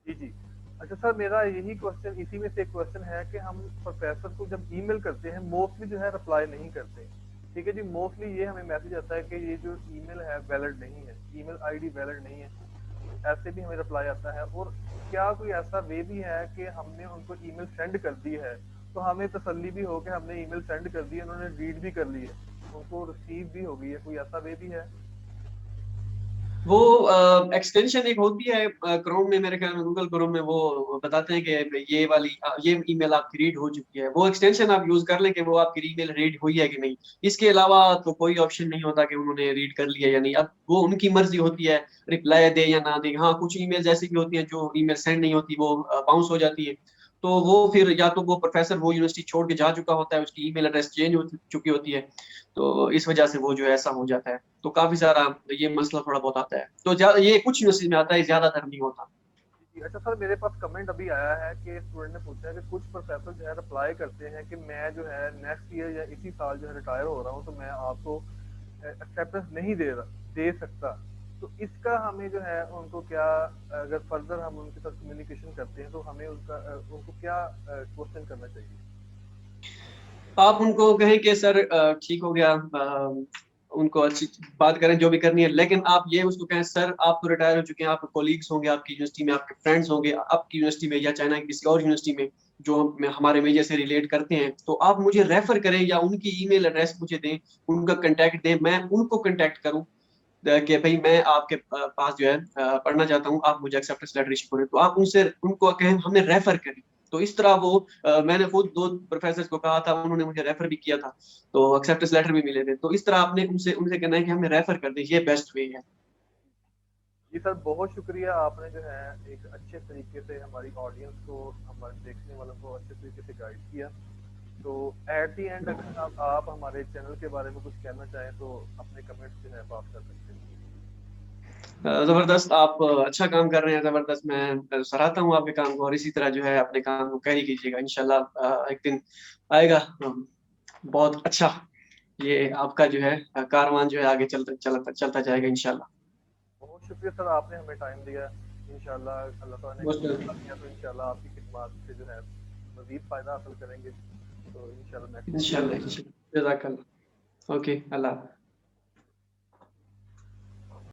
जी, जी। अच्छा सर, मेरा यही क्वेश्चन, इसी में से एक क्वेश्चन है कि हम प्रोफ़ेसर को जब ईमेल करते हैं, मोस्टली जो है रिप्लाई नहीं करते। ठीक है जी, मोस्टली ये हमें मैसेज आता है कि ये जो ईमेल है वैलिड नहीं है, ईमेल आईडी वैलिड नहीं है। ऐसे भी हमें रिप्लाई आता है। और क्या कोई ऐसा वे भी है कि हमने उनको ईमेल सेंड कर दी है, तो हमें तसल्ली भी हो कि हमने ईमेल सेंड कर दी है, उन्होंने रीड भी कर ली है, उनको रिसीव भी हो गई है, कोई ऐसा वे भी है? वो एक्सटेंशन एक होती है क्रोम में, मेरे ख्याल में गूगल क्रोम में, वो बताते हैं कि ये वाली ये ईमेल आपकी रीड हो चुकी है। वो एक्सटेंशन आप यूज कर लें कि वो आपकी ईमेल रीड हुई है कि नहीं। इसके अलावा तो कोई ऑप्शन नहीं होता कि उन्होंने रीड कर लिया या नहीं। अब वो उनकी मर्जी होती है, रिप्लाई दे या ना दे। हाँ, कुछ ईमेल ऐसी भी होती हैं जो ईमेल सेंड नहीं होती, वो बाउंस हो जाती है। तो वो फिर या तो वो प्रोफेसर वो यूनिवर्सिटी छोड़ के जा चुका होता है, उसकी ईमेल एड्रेस चेंज हो चुकी होती है, तो इस वजह से वो जो है ऐसा हो जाता है। तो काफी सारा ये मसला थोड़ा बहुत आता है, तो ये कुछ यूनिवर्सिटी में आता है, ज्यादातर नहीं होता। जी, अच्छा सर, मेरे पास कमेंट अभी आया है कि स्टूडेंट ने पूछा है कि कुछ प्रोफेसर जो है रिप्लाई करते हैं कि मैं जो है नेक्स्ट ईयर या इसी साल जो है रिटायर हो रहा हूँ, तो मैं आपको एक्सेप्टेंस नहीं दे सकता। तो इसका हमें जो है उनको क्या, अगर फर्दर हम उनके साथ कम्युनिकेशन करते हैं तो हमें उनको क्या क्वेश्चन करना चाहिए? आप उनको कहें कि सर ठीक हो गया, उनको अच्छी बात करें जो भी करनी है, लेकिन आप ये उसको कहें सर आप तो रिटायर हो चुके हैं, आपके कोलीग्स होंगे आपकी यूनिवर्सिटी में, आपके फ्रेंड्स होंगे आपकी यूनिवर्सिटी में या चाइना की किसी और यूनिवर्सिटी में जो हमारे मेजर से रिलेट करते हैं, तो आप मुझे रेफर करें या उनकी ईमेल एड्रेस मुझे दें, उनका कांटेक्ट दें, मैं उनको कांटेक्ट करूं कि भाई मैं आपके पास जो है पढ़ना चाहता हूँ, आप मुझे एक्सेप्टेंस लेटर इशू करें। तो आप उनसे उनको कहें हमें रेफर करें। तो इस तरह वो मैंने खुद दो प्रोफेसर को कहा था, उन्होंने मुझे रेफर भी किया था, तो एक्सेप्टेंस लेटर भी मिले थे। तो इस तरह आपने उनसे उनसे कहना है कि हमें रेफर कर दे, ये बेस्ट वे है। जी सर, बहुत शुक्रिया, आपने जो है एक अच्छे तरीके से हमारी ऑडियंस को, हमारे देखने वालों को अच्छे तरीके से गाइड किया। तो एट दी एंड अगर आप हमारे चैनल के बारे में कुछ कहना चाहें तो अपने कमेंट्स जो है आप कर सकते हैं। जबरदस्त, आप अच्छा काम कर रहे हैं, जबरदस्त। मैं सराहता हूँ आपके काम को, और इसी तरह जो है अपने काम को कैरी कीजिएगा, इंशाल्लाह एक दिन आएगा बहुत अच्छा। ये आपका जो है कारवान जो है आगे चलता चलता चलता जाएगा इंशाल्लाह। बहुत शुक्रिया सर, आपने हमें टाइम दिया। इंशाल्लाह अल्लाह ताला ने मोस्ट कबूल वेलकम। किया तो इंशाल्लाह आपकी खिदमत से जो है मज़ीद फ़ायदा हासिल करेंगे। तो इंशाल्लाह नेक्स्ट टाइम। इंशाल्लाह, जज़ाकल्लाह। ओके, अल्लाह।